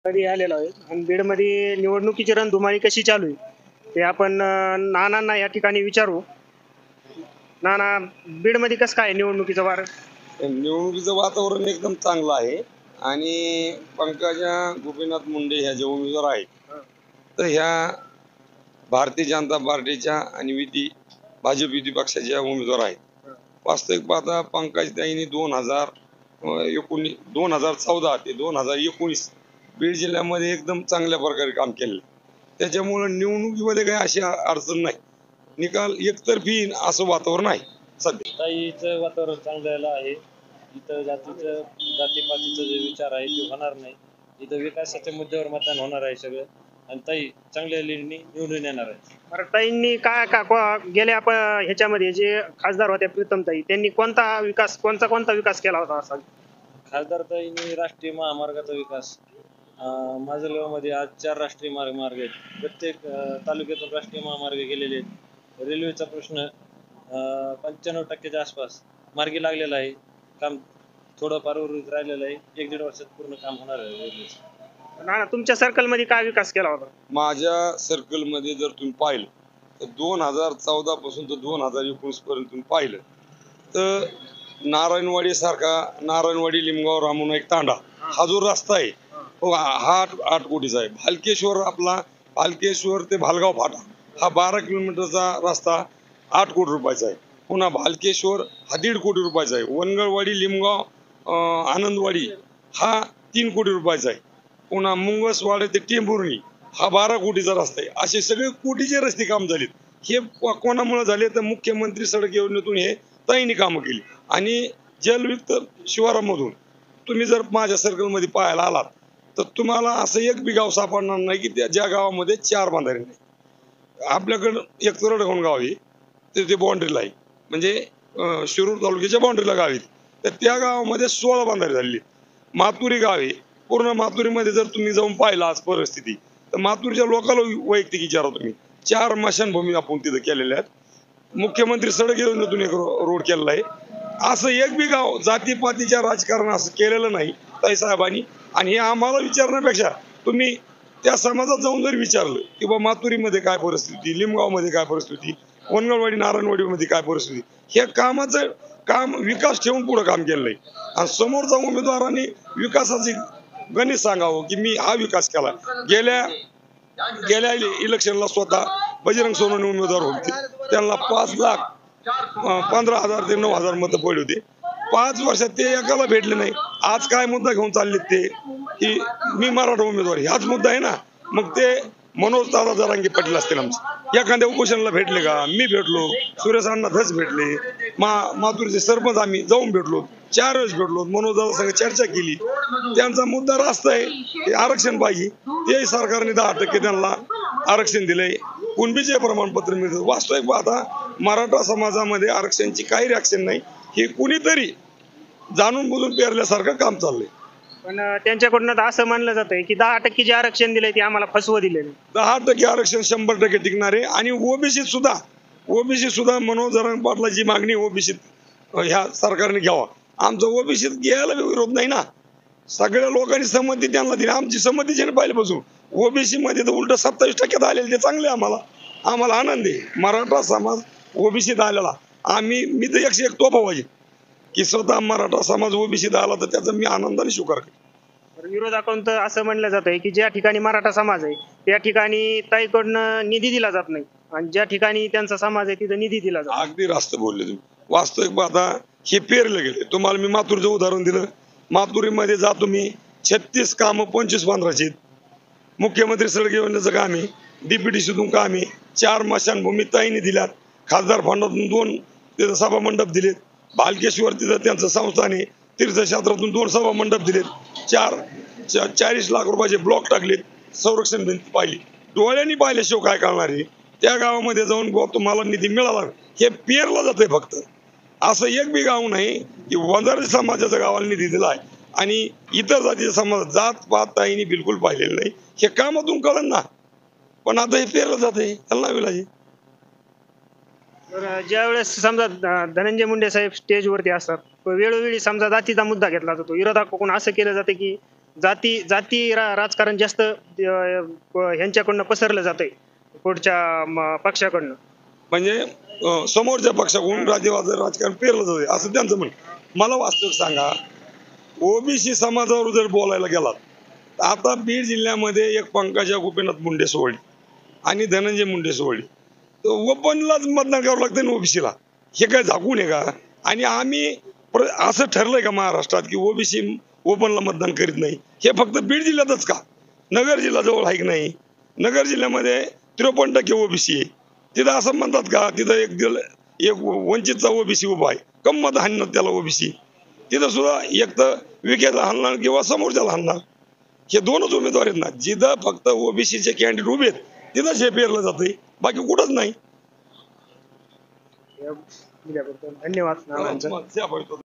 मध्ये आलेलो आहे आणि बीडमध्ये निवडणुकीची रणधुमाळी कशी चालू आहे ते आपण नानांना या ठिकाणी विचारू. नाना, बीडमध्ये कसं काय निवडणुकीचं वार? निवडणुकीचं वातावरण एकदम चांगलं आहे आणि पंकजा गोपीनाथ मुंडे ह्या ज्या उमेदवार आहेत तर ह्या भारतीय जनता पार्टीच्या आणि भाजप युती पक्षाच्या उमेदवार आहेत. वास्तविक पाहता पंकजताईंनी 2014 ते 2019 बीड जिल्ह्यामध्ये एकदम चांगल्या प्रकारे काम केलं. त्याच्यामुळे निवडणुकीमध्ये काही अशी अडचण नाही, निकाल एकतर्फी असं वातावरण आहे सध्या. ताईचं वातावरण चांगलं आहे. इथं जातीपातीचा जे विचार आहे ते होणार नाही. इथं विकासाच्या मुद्द्यावर मतदान होणार आहे सगळं, आणि ताई चांगल्या लीडनी निवडून येणार आहे. बरं, ताईंनी काय गेल्या ह्याच्यामध्ये जे खासदार होत्या प्रीतमताई, त्यांनी कोणता विकास केला होता असा? खासदार ताईंनी राष्ट्रीय महामार्गाचा विकास, माजलगावमध्ये आज 4 राष्ट्रीय मार्ग आहेत. प्रत्येक तालुक्यातून राष्ट्रीय महामार्ग गेलेले आहेत. रेल्वेचा प्रश्न 95% आसपास मार्गी लागलेला आहे. काम थोडंफार उर्वरित राहिलेलं आहे. 1-1.5 वर्षात पूर्ण काम होणार आहे रेल्वेचं. नाना, तुमच्या सर्कल मध्ये काय विकास केला होता? माझ्या सर्कल मध्ये जर तुम्ही पाहिलं तर 2014 पासून तर 2019 पर्यंत तुम्ही पाहिलं तर नारायणवाडी लिमगाव रामून एक तांडा हा जो रस्ता आहे हा 8 कोटीचा आहे. भालकेश्वर ते भालगाव फाटा हा 12 किलोमीटरचा रस्ता 8 कोटी रुपयाचा आहे. पुन्हा भालकेश्वर हा 1.5 कोटी रुपयाचा आहे. वनगळवाडी लिमगाव आनंदवाडी हा 3 कोटी रुपयाचा आहे. पुन्हा मुंगसवाडे ते टेंभुर्णी हा 12 कोटीचा रस्ता आहे. असे सगळे कोटीचे रस्ते काम झालेत. हे कोणामुळे झाले तर मुख्यमंत्री सडक योजनेतून हे ताईंनी कामं केली. आणि जलयुक्त शिवारामधून तुम्ही जर माझ्या सर्कलमध्ये पाहायला आलात तर तुम्हाला असं एक बी गाव सापडणार नाही की ज्या गावामध्ये 4 बांधारे नाही. आपल्याकडं एक तरडगाव गाव आहे ते बाउंड्रीला आहे, म्हणजे शिरूर तालुक्याच्या बाउंड्रीला गाव आहे. तर त्या गावामध्ये 16 बांधारे झालेली. मातुरी गाव आहे, पूर्ण मातुरीमध्ये जर तुम्ही जाऊन पाहिला आज परिस्थिती तर मातुरीच्या लोकांना वैयक्तिक विचारा तुम्ही. 4 स्मशानभूमी आपण तिथं केलेल्या आहेत. मुख्यमंत्री सडक योजनेतून एक रोड केलेला आहे. असं एक बी गाव जातीपातीच्या राजकारण असं केलेलं नाही ताई साहेबांनी. आणि हे आम्हाला विचारण्यापेक्षा तुम्ही त्या समाजात जाऊन जर विचारलं की बा मातुरीमध्ये काय परिस्थिती, लिमगावमध्ये काय परिस्थिती, वनगळवाडी नारायणवाडीमध्ये काय परिस्थिती, हे कामाचं काम विकास ठेवून पुढे काम केलंय. आणि समोरचा उमेदवारांनी विकासाची गणित सांगावं की मी हा विकास केला. गेल्या इलेक्शनला स्वतः बजरंग सोनवणे उमेदवार होते, त्यांना 5,15,000 ते 9,000 मतं पडली होती. 5 वर्षात ते एकाला भेटले नाही. आज काय मुद्दा घेऊन चालले ते की मी मराठा उमेदवार, हाच मुद्दा आहे ना. मग ते मनोज दादा जरांगे पाटील असतील आमचे एखाद्या उपोषणाला भेटले का? मी भेटलो, सुरेश अण्णा धस भेटले, मातुरीचे सरपंच आम्ही जाऊन भेटलो, 4 वेळेस भेटलो, मनोज दादा संग चर्चा केली. त्यांचा मुद्दा रास्त आहे की आरक्षण पाहिजे. ते सरकारने 10% त्यांना आरक्षण दिलंय. कुणबीचे प्रमाणपत्र मिळतं. वास्तविक आता मराठा समाजामध्ये आरक्षणची काही रिॲक्शन नाही. हे कुणीतरी जाणून बुजून पेरल्यासारखं काम चाललंय. पण त्यांच्याकडून असं मानलं जातंय की 10% जे आरक्षण दिलंय ते आम्हाला फसवं दिलेलं. 10% आरक्षण 100% टिकणारे. आणि ओबीसी सुद्धा मनोज जरांगे पाटलाची मागणी ओबीसी ह्या सरकारने घ्यावा. आमचं ओबीसीत घ्यायला विरोध नाही ना. सगळ्या लोकांनी संमती त्यांना दिली. आमची संमतीची पहिल्यापासून ओबीसी मध्ये तर उलट 27% आलेले, ते चांगले. आम्हाला आनंद आहे. मराठा समाज ओबीसीत आलेला मी तर 101 तोफा पाहिजे की स्वतः मराठा समाज ओबीसीत आला तर त्याचा मी आनंदाने स्वीकार करेन. विरोधाकडून तर असं म्हणलं जातंय की ज्या ठिकाणी मराठा समाज आहे त्या ठिकाणी ताईकडनं निधी दिला जात नाही, आणि ज्या ठिकाणी त्यांचा समाज आहे तिथं निधी दिला जातो. अगदी रास्त बोलले तुम्ही. वास्तविक आता हे पेरले गेले. तुम्हाला मी मातुरीचं उदाहरण दिलं. मातुरीमध्ये जा तुम्ही, 36 कामं 25-15 आहेत. मुख्यमंत्री सडक योजनेचं काम आहे, डीपीटीसीतून काम आहे. 4 स्मशानभूमी ताईंनी दिल्यात. खासदार फंडातून 2 तिथं सभा मंडप दिलेत. भालकेश्वर तिथं त्यांचं संस्थान आहे. तीर्थक्षेत्रातून 2 सभा मंडप दिलेत. 40 लाख रुपयाचे ब्लॉक टाकलेत. संरक्षण भिंत पाहिली. डोळ्यांनी पाहिल्याशिवाय काय करणार आहे? त्या गावामध्ये जाऊन तुम्हाला निधी मिळाला हे पेरलं जातंय फक्त. असं एक बी गाव नाही की वंजारी समाजाच्या गावाला निधी दिलाय आणि इतर जातीच्या समाज जात पात ताईंनी बिलकुल पाहिलेलं नाही. हे कामातून कळलं ना. पण आता हे पेरलं जातंय, त्याला विलाजी. ज्या वेळेस समजा धनंजय मुंडे साहेब स्टेजवरती असतात, वेळोवेळी समजा जातीचा मुद्दा घेतला जातो. विरोधाकडून असं केलं जातं की जाती राजकारण जास्त ह्यांच्याकडनं पसरलं जातंय पुढच्या पक्षाकडनं. म्हणजे समोरच्या पक्षाकडून राज्यवाद राजकारण पेरलं जाते असं त्यांचं म्हणणं. मला वास्तविक सांगा, ओबीसी समाजावर जर बोलायला गेलात तर आता बीड जिल्ह्यामध्ये एक पंकजा गोपीनाथ मुंडे सोहळी आणि धनंजय मुंडे सोहळी, तर ओपनलाच मतदान करावं लागतं ना ओबीसीला. हे काय झाकून आहे का? आणि आम्ही असं ठरलंय का महाराष्ट्रात की ओबीसी ओपनला मतदान करीत नाही? हे फक्त बीड जिल्ह्यातच का? नगर जिल्हा जवळ आहे की नाही? नगर जिल्ह्यामध्ये 53% ओबीसी आहे. तिथं असं म्हणतात का तिथं एक वंचितचा ओबीसी उभा आहे, कम मत हाणणार त्याला ओबीसी. तिथं सुद्धा एक तर विकेला हाणणार किंवा समोरच्याला हाणणार. हे दोनच उमेदवार आहेत ना. जिथं फक्त ओबीसीचे कॅन्डिडेट उभे आहेत तिथंच हे पेरलं जातंय, बाकी कुठंच नाही. धन्यवाद.